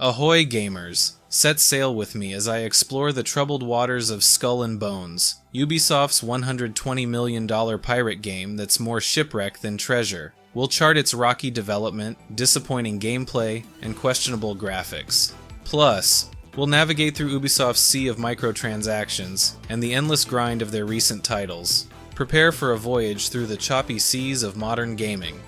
Ahoy gamers! Set sail with me as I explore the troubled waters of Skull and Bones, Ubisoft's $120 million pirate game that's more shipwreck than treasure. We'll chart its rocky development, disappointing gameplay, and questionable graphics. Plus, we'll navigate through Ubisoft's sea of microtransactions and the endless grind of their recent titles. Prepare for a voyage through the choppy seas of modern gaming.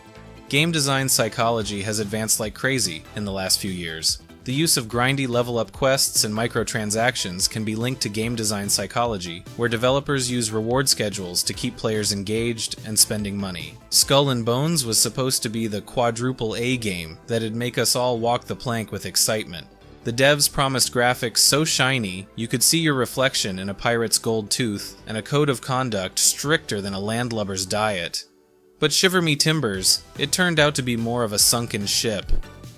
Game design psychology has advanced like crazy in the last few years. The use of grindy level-up quests and microtransactions can be linked to game design psychology, where developers use reward schedules to keep players engaged and spending money. Skull and Bones was supposed to be the quadruple A game that'd make us all walk the plank with excitement. The devs promised graphics so shiny you could see your reflection in a pirate's gold tooth and a code of conduct stricter than a landlubber's diet. But shiver me timbers, it turned out to be more of a sunken ship.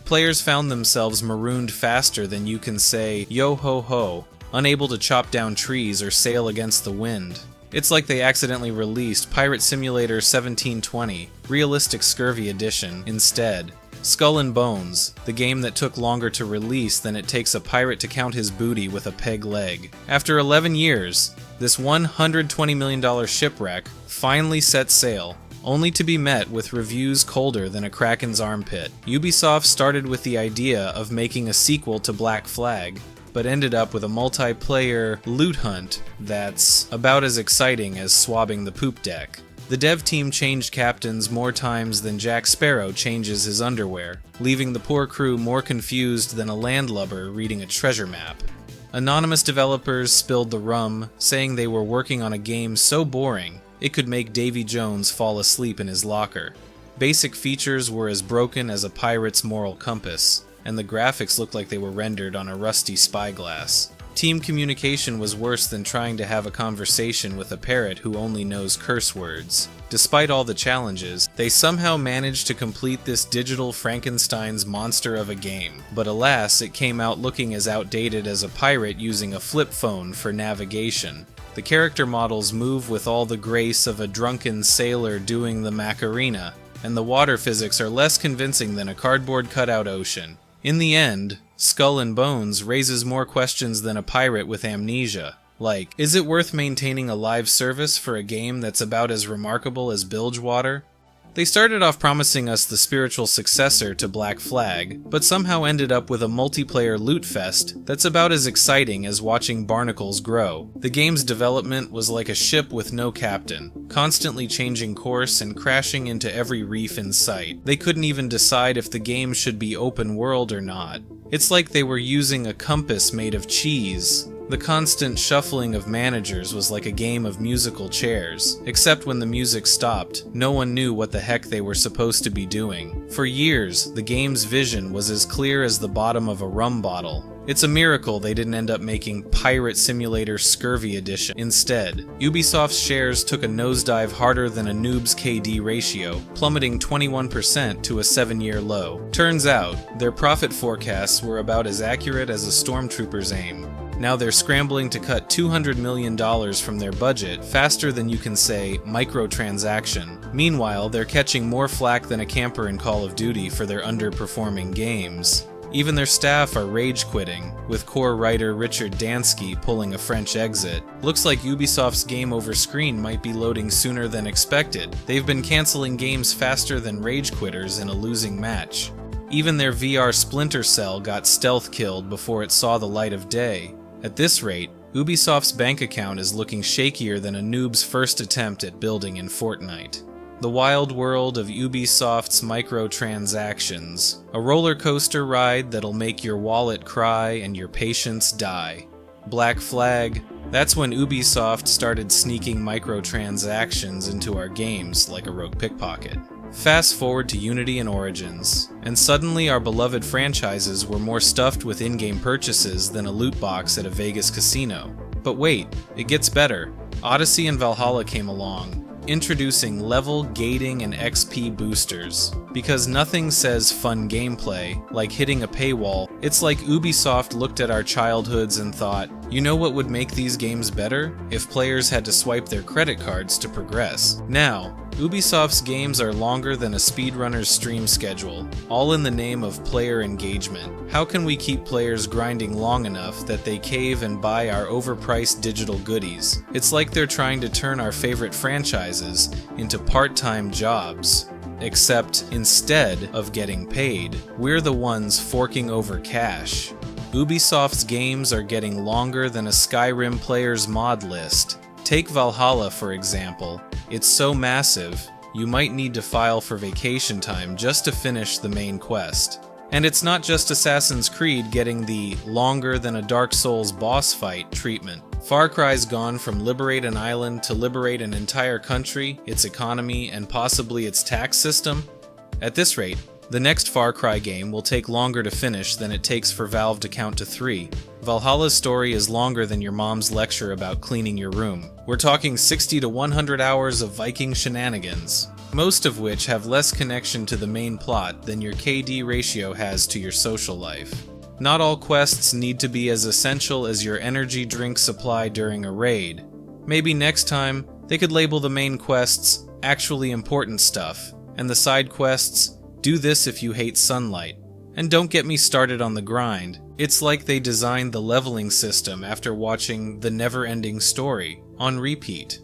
Players found themselves marooned faster than you can say yo-ho-ho, unable to chop down trees or sail against the wind. It's like they accidentally released Pirate Simulator 1720, Realistic Scurvy Edition, instead. Skull and Bones, the game that took longer to release than it takes a pirate to count his booty with a peg leg. After 11 years, this $120 million shipwreck finally set sail, only to be met with reviews colder than a kraken's armpit. Ubisoft started with the idea of making a sequel to Black Flag, but ended up with a multiplayer loot hunt that's about as exciting as swabbing the poop deck. The dev team changed captains more times than Jack Sparrow changes his underwear, leaving the poor crew more confused than a landlubber reading a treasure map. Anonymous developers spilled the rum, saying they were working on a game so boring it could make Davy Jones fall asleep in his locker. Basic features were as broken as a pirate's moral compass, and the graphics looked like they were rendered on a rusty spyglass. Team communication was worse than trying to have a conversation with a parrot who only knows curse words. Despite all the challenges, they somehow managed to complete this digital Frankenstein's monster of a game. But alas, it came out looking as outdated as a pirate using a flip phone for navigation. The character models move with all the grace of a drunken sailor doing the Macarena, and the water physics are less convincing than a cardboard cutout ocean. In the end, Skull and Bones raises more questions than a pirate with amnesia. Like, is it worth maintaining a live service for a game that's about as remarkable as Bilgewater? They started off promising us the spiritual successor to Black Flag, but somehow ended up with a multiplayer loot fest that's about as exciting as watching barnacles grow. The game's development was like a ship with no captain, constantly changing course and crashing into every reef in sight. They couldn't even decide if the game should be open world or not. It's like they were using a compass made of cheese. The constant shuffling of managers was like a game of musical chairs, except when the music stopped, no one knew what the heck they were supposed to be doing. For years, the game's vision was as clear as the bottom of a rum bottle. It's a miracle they didn't end up making Pirate Simulator Scurvy Edition instead. Ubisoft's shares took a nosedive harder than a noob's KD ratio, plummeting 21% to a 7-year low. Turns out, their profit forecasts were about as accurate as a stormtrooper's aim. Now they're scrambling to cut $200 million from their budget faster than you can say microtransaction. Meanwhile, they're catching more flack than a camper in Call of Duty for their underperforming games. Even their staff are rage quitting, with core writer Richard Dansky pulling a French exit. Looks like Ubisoft's game over screen might be loading sooner than expected. They've been canceling games faster than rage quitters in a losing match. Even their VR Splinter Cell got stealth killed before it saw the light of day. At this rate, Ubisoft's bank account is looking shakier than a noob's first attempt at building in Fortnite. The wild world of Ubisoft's microtransactions. A roller coaster ride that'll make your wallet cry and your patience die. Black Flag. That's when Ubisoft started sneaking microtransactions into our games like a rogue pickpocket. Fast forward to Unity and Origins, and suddenly our beloved franchises were more stuffed with in-game purchases than a loot box at a Vegas casino. But wait, it gets better. Odyssey and Valhalla came along, introducing level, gating, and XP boosters. Because nothing says fun gameplay like hitting a paywall. It's like Ubisoft looked at our childhoods and thought, you know what would make these games better? If players had to swipe their credit cards to progress. Now, Ubisoft's games are longer than a speedrunner's stream schedule, all in the name of player engagement. How can we keep players grinding long enough that they cave and buy our overpriced digital goodies? It's like they're trying to turn our favorite franchises into part-time jobs. Except instead of getting paid, we're the ones forking over cash. Ubisoft's games are getting longer than a Skyrim player's mod list. Take Valhalla for example. It's so massive, you might need to file for vacation time just to finish the main quest. And it's not just Assassin's Creed getting the longer than a Dark Souls boss fight treatment. Far Cry's gone from liberate an island to liberate an entire country, its economy, and possibly its tax system. At this rate, the next Far Cry game will take longer to finish than it takes for Valve to count to 3. Valhalla's story is longer than your mom's lecture about cleaning your room. We're talking 60 to 100 hours of Viking shenanigans, most of which have less connection to the main plot than your KD ratio has to your social life. Not all quests need to be as essential as your energy drink supply during a raid. Maybe next time, they could label the main quests actually important stuff, and the side quests, do this if you hate sunlight. And don't get me started on the grind. It's like they designed the leveling system after watching The Never-Ending Story on repeat.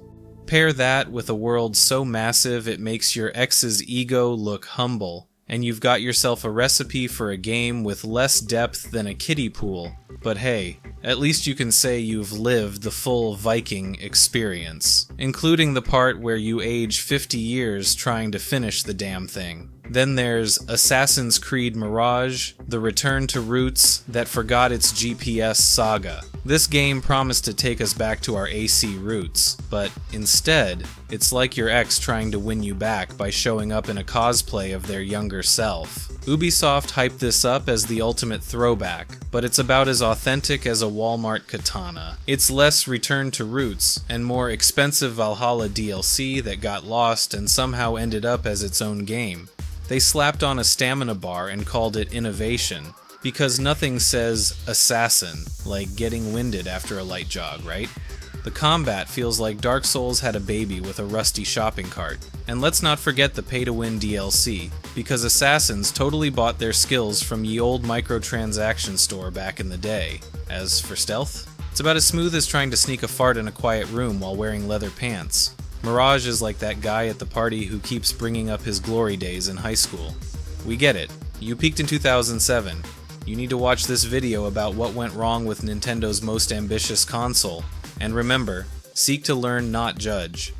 Pair that with a world so massive it makes your ex's ego look humble, and you've got yourself a recipe for a game with less depth than a kiddie pool. But hey, at least you can say you've lived the full Viking experience, including the part where you age 50 years trying to finish the damn thing. Then there's Assassin's Creed Mirage, the return to roots that forgot its GPS saga. This game promised to take us back to our AC roots, but instead, it's like your ex trying to win you back by showing up in a cosplay of their younger self. Ubisoft hyped this up as the ultimate throwback, but it's about as authentic as a Walmart katana. It's less return to roots, and more expensive Valhalla DLC that got lost and somehow ended up as its own game. They slapped on a stamina bar and called it innovation, because nothing says assassin like getting winded after a light jog, right? The combat feels like Dark Souls had a baby with a rusty shopping cart. And let's not forget the pay-to-win DLC, because assassins totally bought their skills from ye old microtransaction store back in the day. As for stealth, it's about as smooth as trying to sneak a fart in a quiet room while wearing leather pants. Mirage is like that guy at the party who keeps bringing up his glory days in high school. We get it. You peaked in 2007. You need to watch this video about what went wrong with Nintendo's most ambitious console. And remember, seek to learn, not judge.